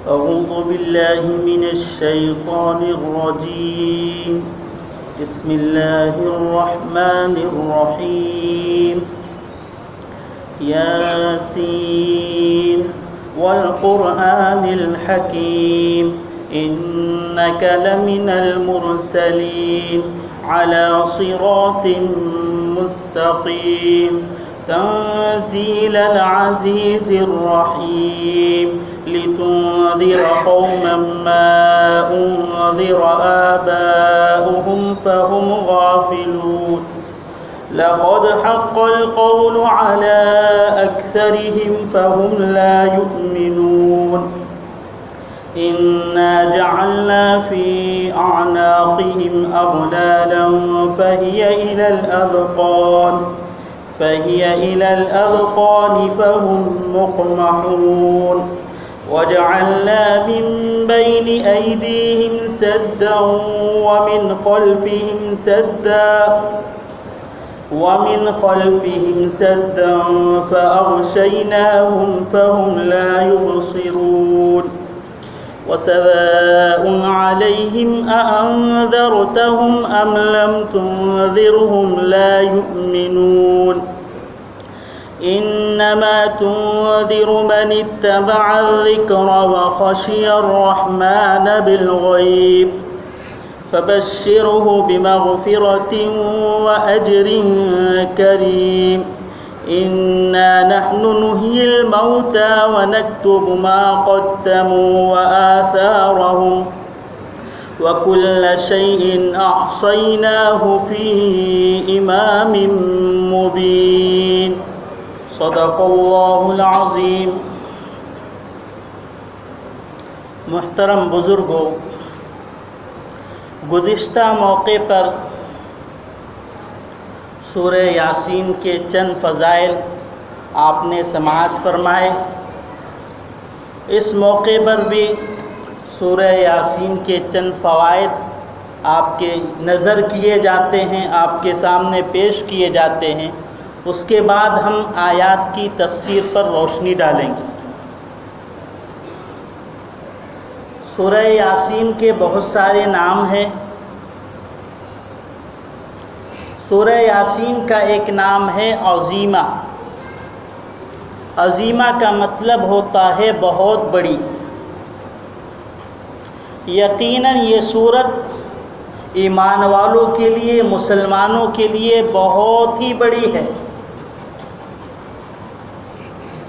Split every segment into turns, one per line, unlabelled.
أعوذ بالله من الشيطان الرجيم. بسم الله الرحمن الرحيم. ياسين والقرآن الحكيم إنك لمن المرسلين على صراط مستقيم. تنزيل العزيز الرحيم لتنذر قوما ما أنذر آباؤهم فهم غافلون. لقد حق القول على أكثرهم فهم لا يؤمنون. إنا جعلنا في أعناقهم أغلالا فهي إلى الأذقان فهم مقمحون. وجعلنا من بين أيديهم سدا ومن خلفهم سدا فأغشيناهم فهم لا يبصرون. وسواء عليهم أأنذرتهم أم لم تنذرهم لا يؤمنون. إنما تنذر من اتبع الذكر وخشي الرحمن بالغيب فبشره بمغفرة وأجر كريم. إنا نحن نحيي الموتى ونكتب ما قدموا وآثارهم وكل شيء أحصيناه في إمام مبين. صدق اللہ العظیم. محترم بزرگوں، گزشتہ موقع پر سورہ یاسین کے چند فضائل آپ نے سماعت فرمائے. اس موقع پر بھی سورہ یاسین کے چند فوائد آپ کے نظر کیے جاتے ہیں، آپ کے سامنے پیش کیے جاتے ہیں. اس کے بعد ہم آیات کی تفسیر پر روشنی ڈالیں گے. سورہ یاسین کے بہت سارے نام ہیں. سورہ یاسین کا ایک نام ہے عظیمہ. عظیمہ کا مطلب ہوتا ہے بہت بڑی. یقیناً یہ سورت ایمان والوں کے لیے، مسلمانوں کے لیے بہت ہی بڑی ہے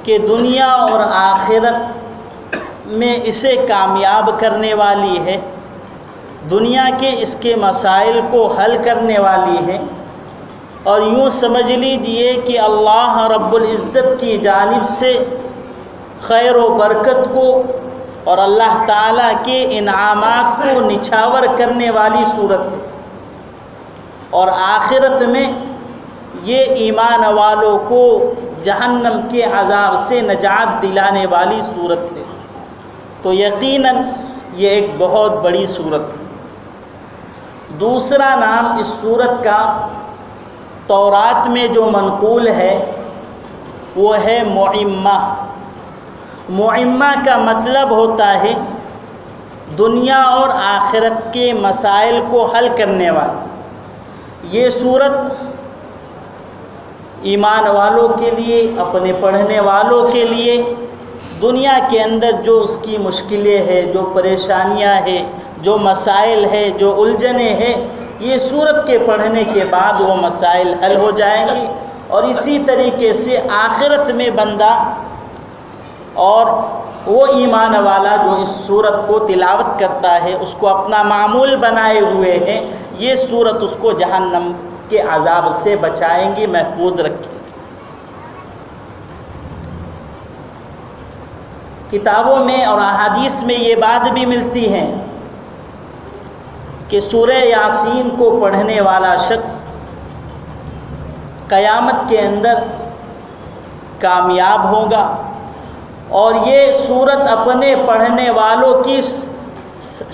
کہ دنیا اور آخرت میں اسے کامیاب کرنے والی ہے، دنیا کے اس کے مسائل کو حل کرنے والی ہے. اور یوں سمجھ لیجئے کہ اللہ رب العزت کی جانب سے خیر و برکت کو اور اللہ تعالیٰ کے انعامات کو نچھاور کرنے والی صورت ہے. اور آخرت میں یہ ایمان والوں کو جہنم کے عذاب سے نجات دلانے والی صورت ہے. تو یقیناً یہ ایک بہت بڑی صورت ہے. دوسرا نام اس صورت کا تورات میں جو منقول ہے وہ ہے معمہ. معمہ کا مطلب ہوتا ہے دنیا اور آخرت کے مسائل کو حل کرنے والی. یہ صورت ایمان والوں کے لیے، اپنے پڑھنے والوں کے لیے دنیا کے اندر جو اس کی مشکلیں ہیں، جو پریشانیاں ہیں، جو مسائل ہیں، جو الجھنیں ہیں، یہ صورت کے پڑھنے کے بعد وہ مسائل حل ہو جائیں گے. اور اسی طریقے سے آخرت میں بندہ اور وہ ایمان والا جو اس صورت کو تلاوت کرتا ہے، اس کو اپنا معمول بنائے ہوئے ہیں، یہ صورت اس کو جہنم کے عذاب سے بچائیں گی، محفوظ رکھیں گی. کتابوں میں اور احادیث میں یہ بات بھی ملتی ہے کہ سورہ یاسین کو پڑھنے والا شخص قیامت کے اندر کامیاب ہوگا. اور یہ سورت اپنے پڑھنے والوں کی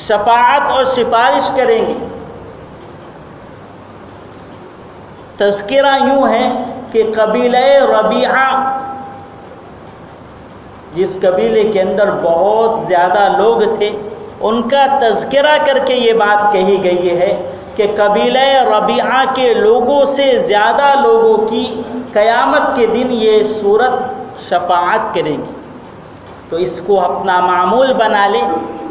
شفاعت اور سفارش کریں گے. تذکرہ یوں ہے کہ قبیلہ ربیعہ جس قبیلے کے اندر بہت زیادہ لوگ تھے، ان کا تذکرہ کر کے یہ بات کہی گئی ہے کہ قبیلہ ربیعہ کے لوگوں سے زیادہ لوگوں کی قیامت کے دن یہ صورت شفاعت کرے گی۔ تو اس کو اپنا معمول بنا لے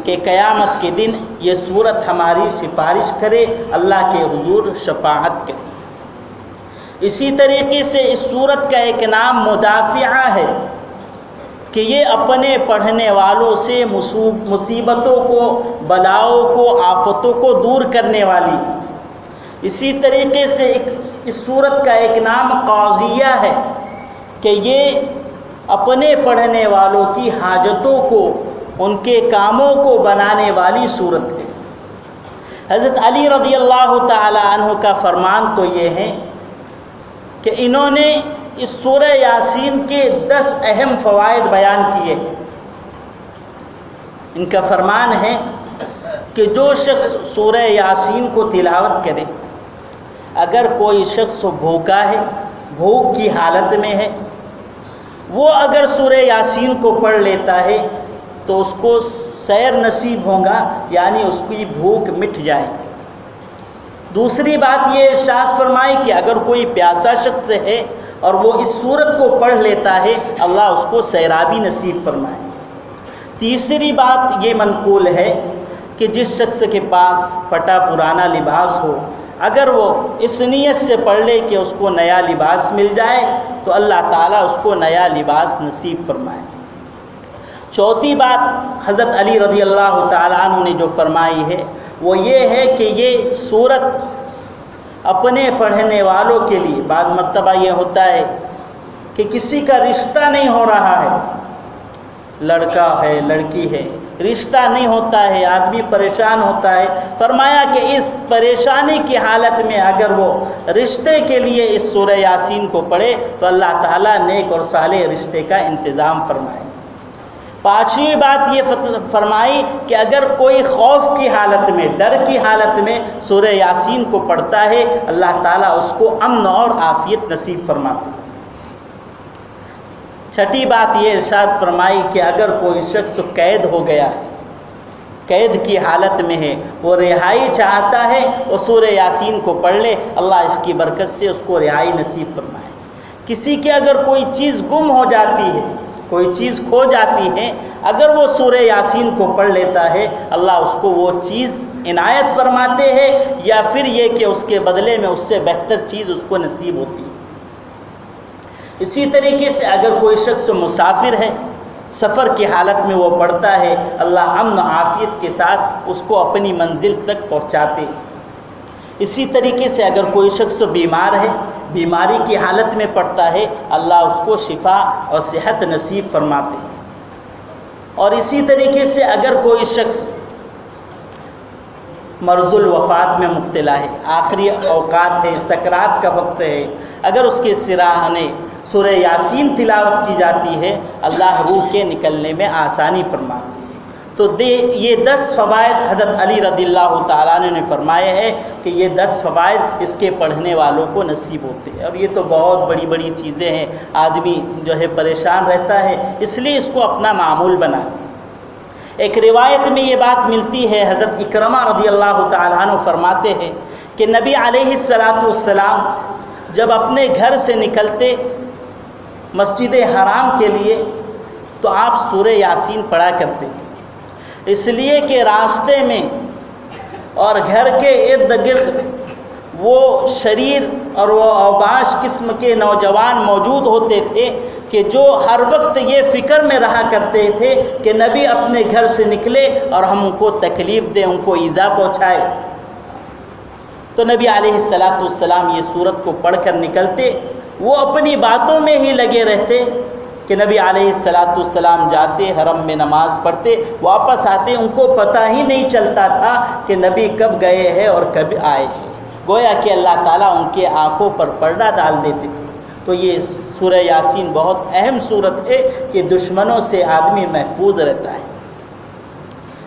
کہ قیامت کے دن یہ صورت ہماری سفارش کرے، اللہ کے حضور شفاعت کرے۔ اسی طریقے سے اس صورت کا ایک نام مدافعہ ہے کہ یہ اپنے پڑھنے والوں سے مصیبتوں کو، بلاؤں کو، آفتوں کو دور کرنے والی ہے۔ اسی طریقے سے اس صورت کا ایک نام قاضیہ ہے کہ یہ اپنے پڑھنے والوں کی حاجتوں کو، ان کے کاموں کو بنانے والی صورت ہے۔ حضرت علی رضی اللہ تعالی عنہ کا فرمان تو یہ ہے کہ انہوں نے اس سورہ یاسین کے 10 اہم فوائد بیان کیے۔ ان کا فرمان ہے کہ جو شخص سورہ یاسین کو تلاوت کرے، اگر کوئی شخص بھوکا ہے، بھوک کی حالت میں ہے، وہ اگر سورہ یاسین کو پڑھ لیتا ہے تو اس کو سیر نصیب ہوگا، یعنی اس کی بھوک مٹ جائے۔ دوسری بات یہ ارشاد فرمائی کہ اگر کوئی پیاسا شخص ہے اور وہ اس سورت کو پڑھ لیتا ہے، اللہ اس کو سیرابی نصیب فرمائے۔ تیسری بات یہ منقول ہے کہ جس شخص کے پاس پھٹا پرانا لباس ہو، اگر وہ اس نیت سے پڑھ لے کہ اس کو نیا لباس مل جائے تو اللہ تعالیٰ اس کو نیا لباس نصیب فرمائے۔ چوتھی بات حضرت علی رضی اللہ تعالیٰ عنہ نے جو فرمائی ہے وہ یہ ہے کہ یہ سورت اپنے پڑھنے والوں کے لیے، بعض مرتبہ یہ ہوتا ہے کہ کسی کا رشتہ نہیں ہو رہا ہے، لڑکا ہے، لڑکی ہے، رشتہ نہیں ہوتا ہے، آدمی پریشان ہوتا ہے، فرمایا کہ اس پریشانی کی حالت میں اگر وہ رشتے کے لیے اس سورہ یاسین کو پڑھے تو اللہ تعالیٰ نیک اور صالح رشتے کا انتظام فرمائے۔ پانچویں بات یہ فرمائی کہ اگر کوئی خوف کی حالت میں، ڈر کی حالت میں سورہ یاسین کو پڑھتا ہے، اللہ تعالیٰ اس کو امن اور عافیت نصیب فرماتا ہے۔ چھٹی بات یہ ارشاد فرمائی کہ اگر کوئی شخص قید ہو گیا ہے، قید کی حالت میں ہے، وہ رہائی چاہتا ہے، وہ سورہ یاسین کو پڑھ لے، اللہ اس کی برکت سے اس کو رہائی نصیب فرمائے۔ کسی کی اگر کوئی چیز گم ہو جاتی ہے، کوئی چیز کھو جاتی ہے، اگر وہ سورہ یاسین کو پڑھ لیتا ہے، اللہ اس کو وہ چیز عنایت فرماتے ہیں، یا پھر یہ کہ اس کے بدلے میں اس سے بہتر چیز اس کو نصیب ہوتی ہے۔ اسی طریقے سے اگر کوئی شخص مسافر ہے، سفر کی حالت میں وہ پڑھتا ہے، اللہ امن و عافیت کے ساتھ اس کو اپنی منزل تک پہنچاتے ہیں۔ اسی طریقے سے اگر کوئی شخص بیمار ہے، بیماری کی حالت میں پڑتا ہے، اللہ اس کو شفا اور صحت نصیب فرماتے ہیں۔ اور اسی طریقے سے اگر کوئی شخص مرض الوفات میں مبتلا ہے، آخری اوقات ہے، سکرات کا وقت ہے، اگر اس کے سراہنے سورہ یاسین تلاوت کی جاتی ہے، اللہ روح کے نکلنے میں آسانی فرماتے ہیں۔ تو یہ 10 فوائد حضرت علی رضی اللہ تعالیٰ عنہ نے فرمائے ہیں کہ یہ 10 فوائد اس کے پڑھنے والوں کو نصیب ہوتے ہیں۔ اور یہ تو بہت بڑی بڑی چیزیں ہیں، آدمی جو ہے پریشان رہتا ہے، اس لیے اس کو اپنا معمول بنا لیں۔ ایک روایت میں یہ بات ملتی ہے، حضرت اکرمہ رضی اللہ تعالیٰ عنہ فرماتے ہیں کہ نبی علیہ السلام جب اپنے گھر سے نکلتے مسجد حرام کے لیے تو آپ سورہ یاسین پڑھا کرتے تھے، اس لیے کہ راستے میں اور گھر کے ارد گرد وہ شریر اور وہ اوباش قسم کے نوجوان موجود ہوتے تھے کہ جو ہر وقت یہ فکر میں رہا کرتے تھے کہ نبی اپنے گھر سے نکلے اور ہم ان کو تکلیف دیں، ان کو ایذا پہنچائے۔ تو نبی علیہ السلام یہ سورت کو پڑھ کر نکلتے، وہ اپنی باتوں میں ہی لگے رہتے کہ نبی علیہ السلام جاتے حرم میں نماز پڑھتے، واپس آتے، ان کو پتہ ہی نہیں چلتا تھا کہ نبی کب گئے ہیں اور کب آئے ہیں، گویا کہ اللہ تعالیٰ ان کے آنکھوں پر پردہ ڈال دیتے تھے۔ تو یہ سورہ یاسین بہت اہم سورت ہے کہ دشمنوں سے آدمی محفوظ رہتا ہے۔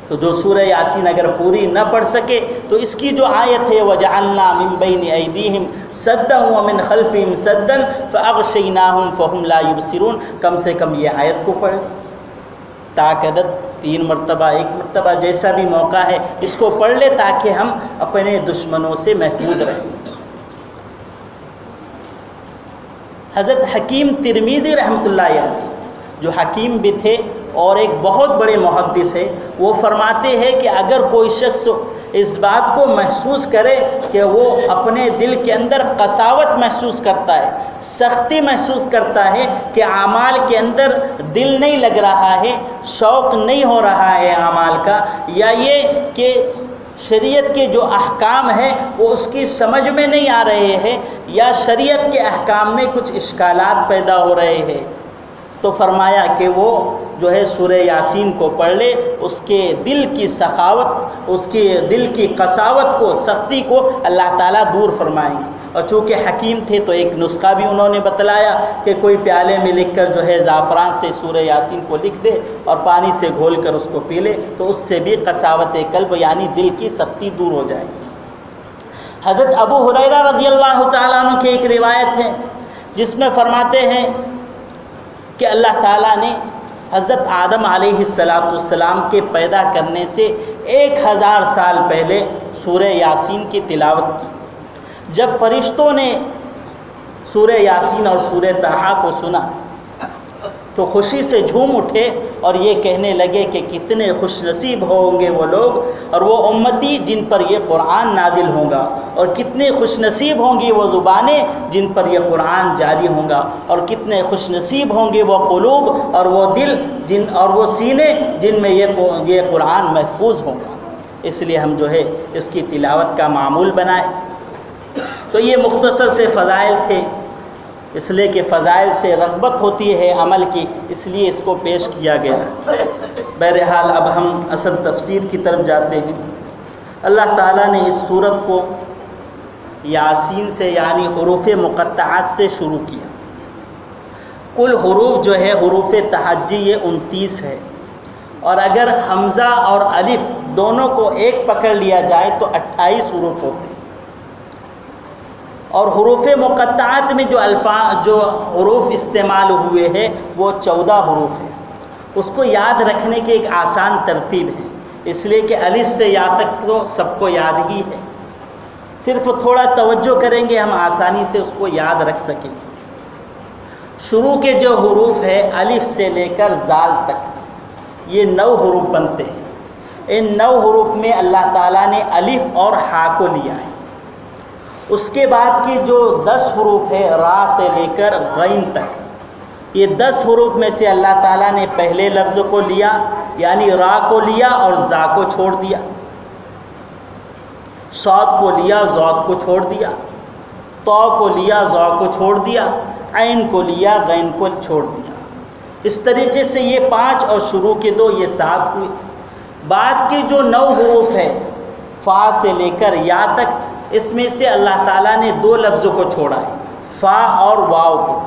تو جو سورہ یاسین اگر پوری نہ پڑھ سکے تو اس کی جو آیت ہے وَجَعَلْنَا مِن بَيْنِ أَيْدِيهِمْ سَدًّا وَمِنْ خَلْفِهِمْ سَدًّا فَأَغْشَيْنَاهُمْ فَهُمْ لَا يُبْصِرُونَ، کم سے کم یہ آیت کو پڑھ، تاک عدد 3 مرتبہ 1 مرتبہ جیسا بھی موقع ہے اس کو پڑھ لے تاکہ ہم اپنے دشمنوں سے محفوظ رہیں۔ حضرت حکیم ترمذی رحمۃ اللہ علیہ جو حکیم بھی تھے اور ایک بہت بڑے محدث ہے، وہ فرماتے ہیں کہ اگر کوئی شخص اس بات کو محسوس کرے کہ وہ اپنے دل کے اندر قساوت محسوس کرتا ہے، سختی محسوس کرتا ہے کہ اعمال کے اندر دل نہیں لگ رہا ہے، شوق نہیں ہو رہا ہے اعمال کا، یا یہ کہ شریعت کے جو احکام ہیں وہ اس کی سمجھ میں نہیں آ رہے ہیں، یا شریعت کے احکام میں کچھ اشکالات پیدا ہو رہے ہیں، تو فرمایا کہ وہ جو ہے سورہ یاسین کو پڑھ لے، اس کے دل کی سخاوت، اس کے دل کی قساوت کو، سختی کو اللہ تعالیٰ دور فرمائیں گے۔ اور چونکہ حکیم تھے تو ایک نسخہ بھی انہوں نے بتلایا کہ کوئی پیالے میں لکھ کر جو ہے زعفران سے سورہ یاسین کو لکھ دے اور پانی سے گھول کر اس کو پی لے تو اس سے بھی قساوت قلب یعنی دل کی سختی دور ہو جائے گی۔ حضرت ابو ہریرہ رضی اللہ تعالیٰ عنہ کی ایک روایت ہے جس میں فرماتے ہیں کہ اللہ تعالیٰ نے حضرت آدم علیہ السلام کے پیدا کرنے سے 1000 سال پہلے سورہ یاسین کی تلاوت کی۔ جب فرشتوں نے سورہ یاسین اور سورہ طٰہٰ کو سنا تو خوشی سے جھوم اٹھے اور یہ کہنے لگے کہ کتنے خوش نصیب ہوں گے وہ لوگ اور وہ امتی جن پر یہ قرآن نازل ہوگا، اور کتنے خوش نصیب ہوں گی وہ زبانیں جن پر یہ قرآن جاری ہوگا، اور کتنے خوش نصیب ہوں گے وہ قلوب اور وہ دل اور وہ سینے جن میں یہ قرآن محفوظ ہوگا۔ اس لیے ہم جو ہے اس کی تلاوت کا معمول بنائیں۔ تو یہ مختصر سے فضائل تھے، اس لیے کہ فضائل سے رغبت ہوتی ہے عمل کی، اس لیے اس کو پیش کیا گیا۔ بہرحال اب ہم اصل تفسیر کی طرف جاتے ہیں۔ اللہ تعالیٰ نے اس سورت کو یاسین سے یعنی حروف مقطعات سے شروع کیا۔ کل حروف جو ہے حروف تہجی یہ 29 ہے، اور اگر حمزہ اور الف دونوں کو ایک پکڑ لیا جائے تو 28 حروف ہوتے ہیں، اور حروف مقطعات میں جو حروف استعمال ہوئے ہیں وہ 14 حروف ہیں۔ اس کو یاد رکھنے کی ایک آسان ترتیب ہے، اس لیے کہ الف سے یا تک تو سب کو یاد ہی ہے، صرف تھوڑا توجہ کریں گے ہم آسانی سے اس کو یاد رکھ سکیں گے۔ شروع کے جو حروف ہے الف سے لے کر زال تک یہ 9 حروف بنتے ہیں۔ ان 9 حروف میں اللہ تعالیٰ نے الف اور ہا کو لیا ہے۔ اس کے بعد کی جو 10 حروف ہے را سے لے کر غین تک، یہ 10 حروف میں سے اللہ تعالیٰ نے پہلے لفظ کو لیا یعنی را کو لیا اور زا کو چھوڑ دیا، صاد کو لیا ضاد کو چھوڑ دیا، طا کو لیا ظا کو چھوڑ دیا، عین کو لیا غین کو چھوڑ دیا۔ اس طریقے سے یہ 5 اور شروع کے 2 یہ 7 ہوئے۔ بعد کے جو 9 حروف ہے فا سے لے کر یا تک، اس میں سے اللہ تعالیٰ نے 2 لفظوں کو چھوڑا ہے، فا اور واو کو،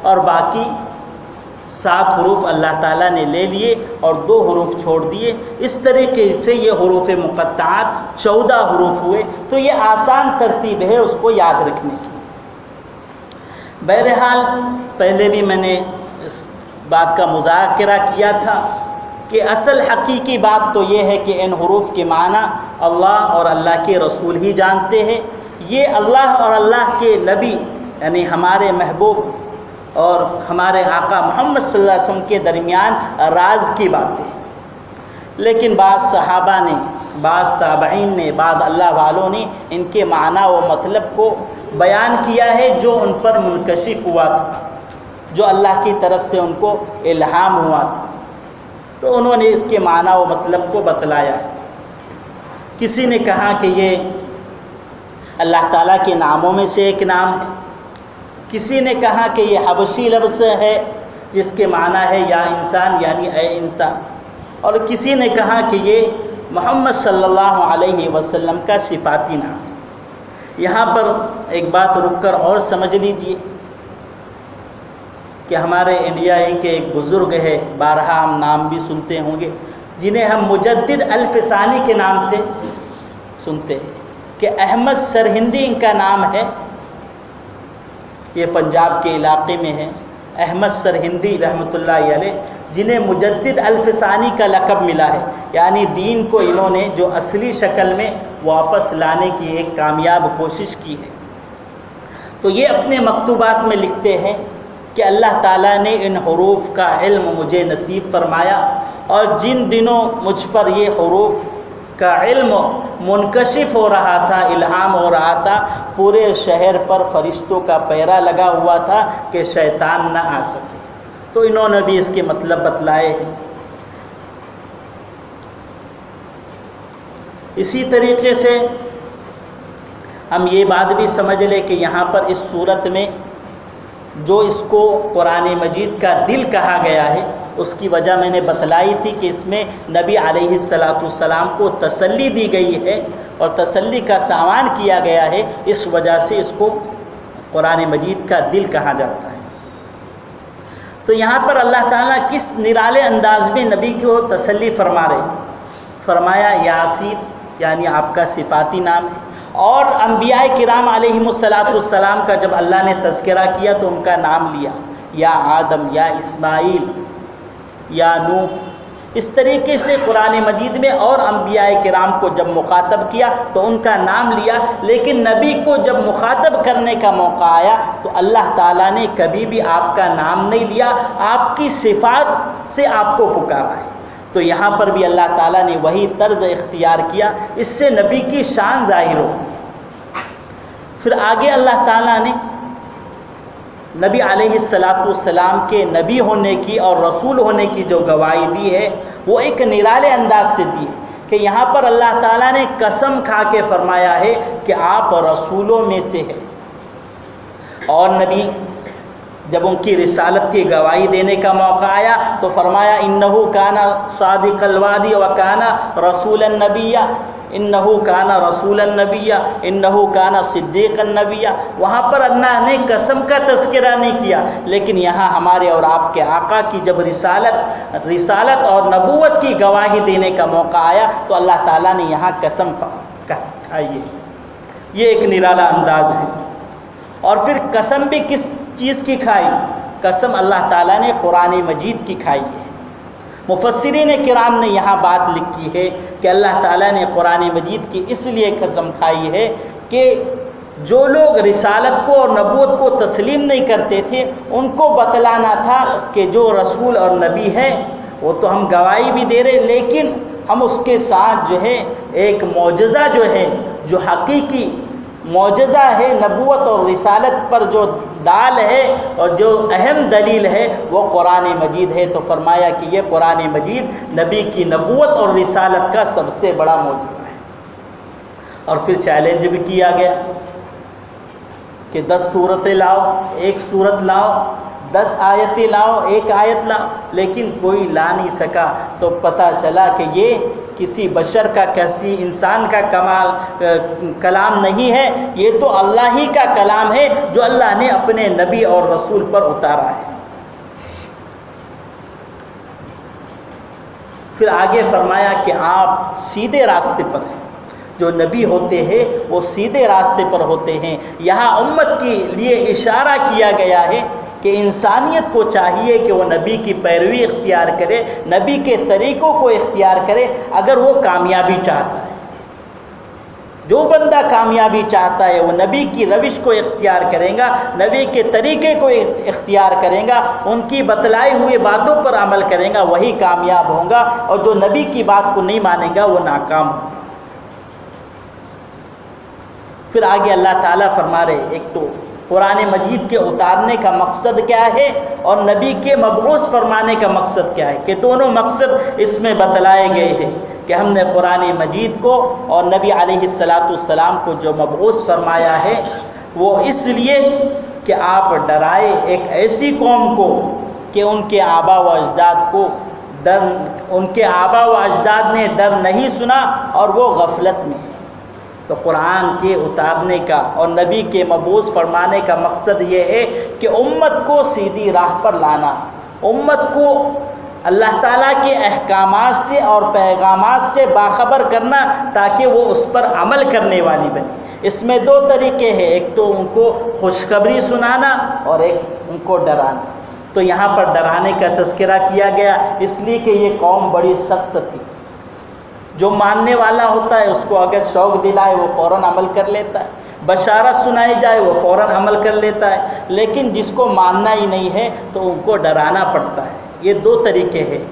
اور باقی 7 حروف اللہ تعالیٰ نے لے لیے اور 2 حروف چھوڑ دیے۔ اس طریقے سے یہ حروف مقطعات 14 حروف ہوئے۔ تو یہ آسان ترتیب ہے اس کو یاد رکھنے کی۔ بہرحال پہلے بھی میں نے اس بات کا مذاکرہ کیا تھا کہ اصل حقیقی بات تو یہ ہے کہ ان حروف کے معنی اللہ اور اللہ کے رسول ہی جانتے ہیں۔ یہ اللہ اور اللہ کے نبی یعنی ہمارے محبوب اور ہمارے آقا محمد صلی اللہ علیہ وسلم کے درمیان راز کی باتیں ہیں، لیکن بعض صحابہ نے، بعض تابعین نے، بعض اللہ والوں نے ان کے معنی و مطلب کو بیان کیا ہے جو ان پر منکشف ہوا تھا، جو اللہ کی طرف سے ان کو الہام ہوا تھا، تو انہوں نے اس کے معنی و مطلب کو بتلایا ہے۔ کسی نے کہا کہ یہ اللہ تعالیٰ کے ناموں میں سے ایک نام ہے، کسی نے کہا کہ یہ حبشی لفظ ہے جس کے معنی ہے یا انسان یعنی اے انسان، اور کسی نے کہا کہ یہ محمد صلی اللہ علیہ وسلم کا صفاتی نام ہے۔ یہاں پر ایک بات رک کر اور سمجھ لیجئے کہ ہمارے انڈیا ہی کے ایک بزرگ ہے، بارہا ہم نام بھی سنتے ہوں گے، جنہیں ہم مجدد الفسانی کے نام سے سنتے ہیں، کہ احمد سرہندی ان کا نام ہے، یہ پنجاب کے علاقے میں ہے، احمد سرہندی رحمۃ اللہ علیہ۔ جنہیں مجدد الف ثانی کا لقب ملا ہے، یعنی دین کو انہوں نے جو اصلی شکل میں واپس لانے کی ایک کامیاب کوشش کی ہے۔ تو یہ اپنے مکتوبات میں لکھتے ہیں کہ اللہ تعالیٰ نے ان حروف کا علم مجھے نصیب فرمایا، اور جن دنوں مجھ پر یہ حروف کا علم منکشف ہو رہا تھا، الہام ہو رہا تھا، پورے شہر پر فرشتوں کا پہرا لگا ہوا تھا کہ شیطان نہ آ سکے۔ تو انہوں نے بھی اس کے مطلب بتلائے ہیں۔ اسی طریقے سے ہم یہ بات بھی سمجھ لیں کہ یہاں پر اس صورت میں جو اس کو قرآن مجید کا دل کہا گیا ہے، اس کی وجہ میں نے بتلائی تھی کہ اس میں نبی علیہ السلام کو تسلی دی گئی ہے اور تسلی کا سامان کیا گیا ہے، اس وجہ سے اس کو قرآن مجید کا دل کہا جاتا ہے۔ تو یہاں پر اللہ تعالیٰ کس نرالے انداز میں نبی کو تسلی فرما رہے ہیں؟ فرمایا یاسین، یعنی آپ کا صفاتی نام ہے، اور انبیاء کرام علیہم السلام کا جب اللہ نے تذکرہ کیا تو ان کا نام لیا، یا آدم، یا اسماعیل، یا نوح۔ اس طریقے سے قرآن مجید میں اور انبیاء کرام کو جب مخاطب کیا تو ان کا نام لیا، لیکن نبی کو جب مخاطب کرنے کا موقع آیا تو اللہ تعالیٰ نے کبھی بھی آپ کا نام نہیں لیا، آپ کی صفات سے آپ کو پکارا ہے۔ تو یہاں پر بھی اللہ تعالیٰ نے وہی طرز اختیار کیا، اس سے نبی کی شان ظاہر ہوتی ہے۔ پھر آگے اللہ تعالیٰ نے نبی علیہ السلام کے نبی ہونے کی اور رسول ہونے کی جو گواہی دی ہے وہ ایک نرالے انداز سے دی ہے کہ یہاں پر اللہ تعالیٰ نے قسم کھا کے فرمایا ہے کہ آپ رسولوں میں سے ہیں۔ اور نبی جب ان کی رسالت کی گواہی دینے کا موقع آیا تو فرمایا انہو کانا صادق الوعد وکانا رسول النبی، انہو کانا رسول النبی، انہو کانا صدیق النبی۔ وہاں پر اللہ نے قسم کا تذکرہ نہیں کیا، لیکن یہاں ہمارے اور آپ کے آقا کی جب رسالت اور نبوت کی گواہی دینے کا موقع آیا تو اللہ تعالیٰ نے یہاں قسم کھائی ہے۔ یہ ایک نرالا انداز ہے۔ اور پھر قسم بھی کس چیز کی کھائی؟ قسم اللہ تعالیٰ نے قرآن مجید کی کھائی ہے۔ مفسرین کرام نے یہاں بات لکھی ہے کہ اللہ تعالیٰ نے قرآن مجید کی اس لیے قسم کھائی ہے کہ جو لوگ رسالت کو اور نبوت کو تسلیم نہیں کرتے تھے ان کو بتلانا تھا کہ جو رسول اور نبی ہے وہ تو ہم گواہی بھی دے رہے، لیکن ہم اس کے ساتھ جو ہے ایک معجزہ جو ہے، جو حقیقی معجزہ ہے نبوت اور رسالت پر جو دال ہے اور جو اہم دلیل ہے وہ قرآن مجید ہے۔ تو فرمایا کہ یہ قرآن مجید نبی کی نبوت اور رسالت کا سب سے بڑا معجزہ ہے۔ اور پھر چیلنج بھی کیا گیا کہ 10 سورتیں لاؤ، ایک سورت لاؤ، 10 آیتیں لاؤ، ایک آیت لاؤ، لیکن کوئی لا نہیں سکا۔ تو پتہ چلا کہ یہ کسی بشر کا، کسی انسان کا کلام نہیں ہے، یہ تو اللہ ہی کا کلام ہے جو اللہ نے اپنے نبی اور رسول پر اتارا ہے۔ پھر آگے فرمایا کہ آپ سیدھے راستے پر ہیں، جو نبی ہوتے ہیں وہ سیدھے راستے پر ہوتے ہیں۔ یہاں امت کے لیے اشارہ کیا گیا ہے کہ انسانیت کو چاہیے کہ وہ نبی کی پیروی اختیار کرے، نبی کے طریقوں کو اختیار کرے اگر وہ کامیابی چاہتا ہے۔ جو بندہ کامیابی چاہتا ہے وہ نبی کی روش کو اختیار کرے گا، نبی کے طریقے کو اختیار کرے گا، ان کی بتلائی ہوئی باتوں پر عمل کرے گا، وہی کامیاب ہوگا، اور جو نبی کی بات کو نہیں مانے گا وہ ناکام ہوگا۔ پھر آگے اللہ تعالیٰ فرما رہے، ایک تو قرآن مجید کے اتارنے کا مقصد کیا ہے اور نبی کے مبعوث فرمانے کا مقصد کیا ہے، کہ دونوں مقصد اس میں بتلائے گئے ہیں کہ ہم نے قرآن مجید کو اور نبی علیہ السلام کو جو مبعوث فرمایا ہے وہ اس لیے کہ آپ ڈرائے ایک ایسی قوم کو کہ ان کے آبا و اجداد نے ڈر نہیں سنا اور وہ غفلت میں ہیں۔ تو قرآن کے اتارنے کا اور نبی کے مبعوث فرمانے کا مقصد یہ ہے کہ امت کو سیدھی راہ پر لانا، امت کو اللہ تعالیٰ کے احکامات سے اور پیغامات سے باخبر کرنا تاکہ وہ اس پر عمل کرنے والی بنے۔ اس میں 2 طریقے ہیں، ایک تو ان کو خوشخبری سنانا اور ایک ان کو ڈرانا۔ تو یہاں پر ڈرانے کا تذکرہ کیا گیا اس لیے کہ یہ قوم بڑی سخت تھی. جو ماننے والا ہوتا ہے اس کو اگر شوق دلائے وہ فوراً عمل کر لیتا ہے، بشارت سنائی جائے وہ فوراً عمل کر لیتا ہے، لیکن جس کو ماننا ہی نہیں ہے تو ان کو ڈرانا پڑتا ہے. یہ دو طریقے ہیں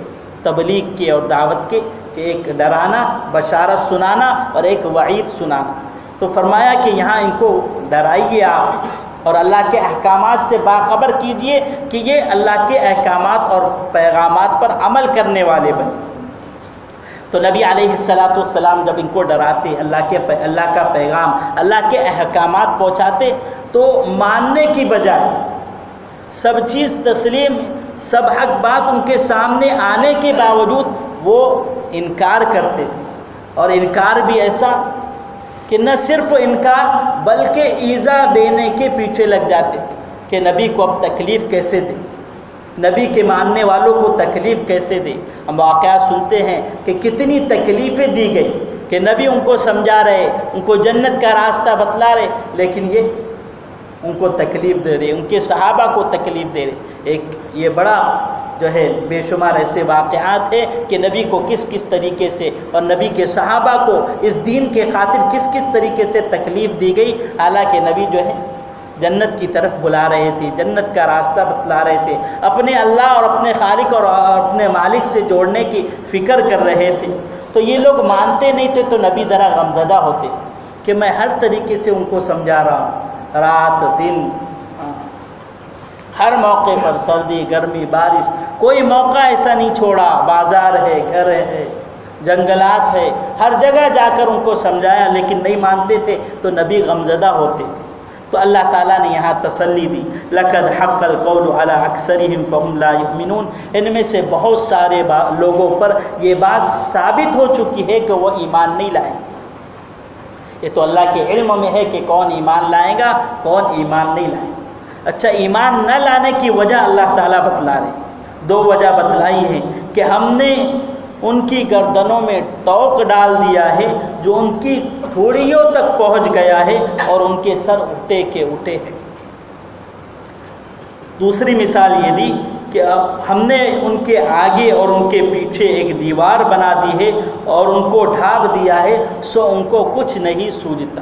تبلیغ کے اور دعوت کے، کہ ایک ڈرانا، بشارت سنانا، اور ایک وعید سنانا. تو فرمایا کہ یہاں ان کو ڈرائیے آپ اور اللہ کے احکامات سے باخبر کیجئے کہ یہ اللہ کے احکامات اور پیغامات پر عمل کرنے والے بنے. تو نبی علیہ السلام جب ان کو ڈراتے، اللہ کا پیغام، اللہ کے احکامات پہنچاتے، تو ماننے کی بجائے سب چیز تسلیم، سب حق بات ان کے سامنے آنے کے باوجود وہ انکار کرتے تھے. اور انکار بھی ایسا کہ نہ صرف انکار بلکہ ایذا دینے کے پیچھے لگ جاتے تھے کہ نبی کو اب تکلیف کیسے دیں، نبی کے ماننے والوں کو تکلیف کیسے دے. ہم واقعات سنتے ہیں کہ کتنی تکلیفیں دی گئی کہ نبی ان کو سمجھا رہے، ان کو جنت کا راستہ بتلا رہے، لیکن یہ ان کو تکلیف دے رہے، ان کے صحابہ کو تکلیف دے رہے. ایک یہ بڑا جو ہے بے شمار ایسے واقعات ہیں کہ نبی کو کس کس طریقے سے اور نبی کے صحابہ کو اس دین کے خاطر کس کس طریقے سے تکلیف دی گئی، حالانکہ نبی جو ہے جنت کی طرف بلا رہے تھے، جنت کا راستہ بتلا رہے تھے، اپنے اللہ اور اپنے خالق اور اپنے مالک سے جوڑنے کی فکر کر رہے تھے. تو یہ لوگ مانتے نہیں تھے تو نبی ذرا غمزدہ ہوتے کہ میں ہر طریقے سے ان کو سمجھا رہا ہوں، رات دن ہر موقع پر، سردی گرمی بارش، کوئی موقع ایسا نہیں چھوڑا، بازار ہے، گھر ہے، جنگلات ہے، ہر جگہ جا کر ان کو سمجھایا، لیکن نہیں مانتے تھے تو نبی غمزدہ ہوتے تھے. تو اللہ تعالیٰ نے یہاں تسلی دی، لَقَدْ حَقَّ الْقَوْلُ عَلَىٰ أَكْثَرِهِمْ فَهُمْ لَا يُؤْمِنُونَ. ان میں سے بہت سارے لوگوں پر یہ بات ثابت ہو چکی ہے کہ وہ ایمان نہیں لائیں گے. یہ تو اللہ کے علم میں ہے کہ کون ایمان لائے گا، کون ایمان نہیں لائیں گے. اچھا، ایمان نہ لانے کی وجہ اللہ تعالیٰ بتلا رہے ہیں. دو وجہ بتلائی ہیں کہ ہم نے ان کی گردنوں میں توق ڈال دیا ہے جو ان کی تھوڑیوں تک پہنچ گیا ہے اور ان کے سر اٹھے کے اٹھے ہیں. دوسری مثال یہ دی کہ ہم نے ان کے آگے اور ان کے پیچھے ایک دیوار بنا دی ہے اور ان کو ڈھانپ دیا ہے، سو ان کو کچھ نہیں سوجھتا.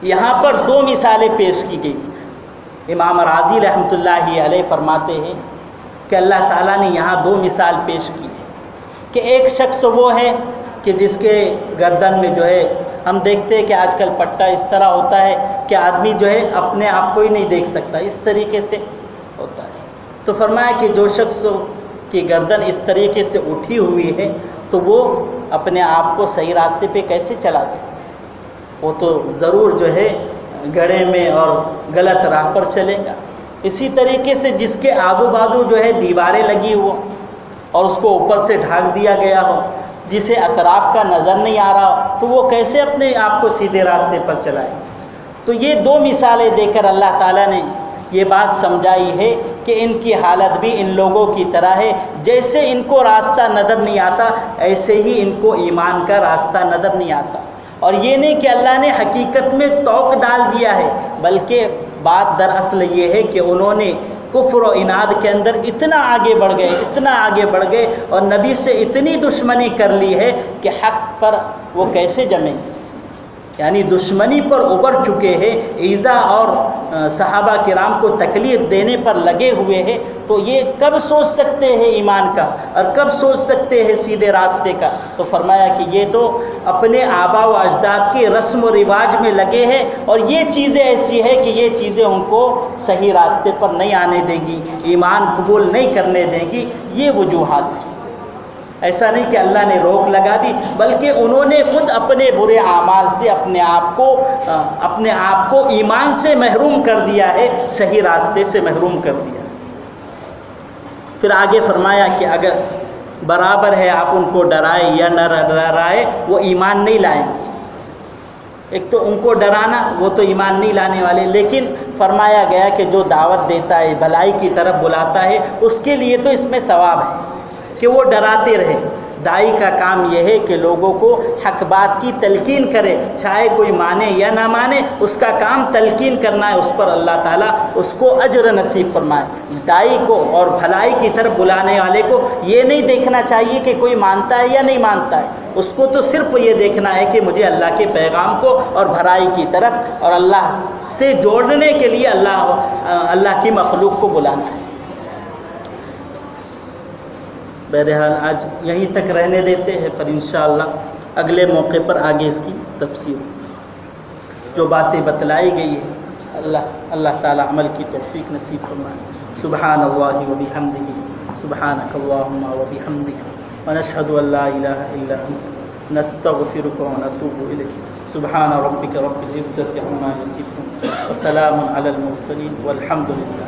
یہاں پر دو مثالیں پیش کی گئی. امام راضی رحمۃ اللہ علیہ فرماتے ہیں کہ اللہ تعالیٰ نے یہاں دو مثال پیش کی کہ ایک شخص وہ ہے کہ جس کے گردن میں جو ہے، ہم دیکھتے ہیں کہ آج کل پٹا اس طرح ہوتا ہے کہ آدمی جو ہے اپنے آپ کو ہی نہیں دیکھ سکتا، اس طریقے سے ہوتا ہے. تو فرمایا کہ جو شخص کی گردن اس طریقے سے اٹھی ہوئی ہے تو وہ اپنے آپ کو صحیح راستے پہ کیسے چلا سکتا ہے؟ وہ تو ضرور جو ہے گڑھے میں اور غلط راہ پر چلے گا. اسی طریقے سے جس کے آدو بازو جو ہے دیواریں لگی ہو اور اس کو اوپر سے ڈھانک دیا گیا ہو، جسے اطراف کا نظر نہیں آ رہا ہو، تو وہ کیسے اپنے آپ کو سیدھے راستے پر چلائے؟ تو یہ دو مثالیں دے کر اللہ تعالیٰ نے یہ بات سمجھائی ہے کہ ان کی حالت بھی ان لوگوں کی طرح ہے. جیسے ان کو راستہ نظر نہیں آتا، ایسے ہی ان کو ایمان کا راستہ نظر نہیں آتا. اور یہ نہیں کہ اللہ نے حقیقت میں توق ڈال دیا ہے، بلکہ بات دراصل یہ ہے کہ انہوں نے کفر و عناد کے اندر اتنا آگے بڑھ گئے، اتنا آگے بڑھ گئے اور نبی سے اتنی دشمنی کر لی ہے کہ حق پر وہ کیسے جمیں گے. یعنی دشمنی پر ابھر چکے ہیں، ایذا اور صحابہ کرام کو تکلیف دینے پر لگے ہوئے ہیں. تو یہ کب سوچ سکتے ہیں ایمان کا اور کب سوچ سکتے ہیں سیدھے راستے کا؟ تو فرمایا کہ یہ تو اپنے آبا و اجداد کے رسم و رواج میں لگے ہیں اور یہ چیزیں ایسی ہیں کہ یہ چیزیں ان کو صحیح راستے پر نہیں آنے دیں گی، ایمان قبول نہیں کرنے دیں گی. یہ وجوہات ہیں. ایسا نہیں کہ اللہ نے روک لگا دی، بلکہ انہوں نے خود اپنے برے اعمال سے اپنے آپ کو ایمان سے محروم کر دیا ہے، صحیح راستے سے محروم کر دیا. پھر آگے فرمایا کہ اگر برابر ہے آپ ان کو ڈرائے یا نہ ڈرائے، وہ ایمان نہیں لائیں گے. ایک تو ان کو ڈرانا، وہ تو ایمان نہیں لانے والے، لیکن فرمایا گیا کہ جو دعوت دیتا ہے، بھلائی کی طرف بلاتا ہے، اس کے لیے تو اس میں ثواب ہے کہ وہ ڈراتے رہے. دائی کا کام یہ ہے کہ لوگوں کو حق بات کی تلقین کرے، چاہے کوئی مانے یا نہ مانے، اس کا کام تلقین کرنا ہے، اس پر اللہ تعالیٰ اس کو اجر نصیب فرمائے۔ دائی کو اور بھلائی کی طرف بلانے والے کو یہ نہیں دیکھنا چاہیے کہ کوئی مانتا ہے یا نہیں مانتا ہے، اس کو تو صرف یہ دیکھنا ہے کہ مجھے اللہ کے پیغام کو اور بھلائی کی طرف اور اللہ سے جوڑنے کے لیے اللہ کی مخلوق کو بلانا ہے۔ بہرحال آج یہیں تک رہنے دیتے ہیں، پر انشاءاللہ اگلے موقع پر آگے اس کی تفسیر، جو باتیں بتلائی گئی ہیں اللہ تعالیٰ عمل کی توفیق نصیب فرمائے۔ سبحان اللہ و بحمدہ، سبحانک اللہم و بحمدک، ونشہد ان لا الہ الا انت، نستغفرک و نتوب الیک۔ سبحان ربک رب العزت عما یصفون، وسلام علی المرسلین، والحمد للہ۔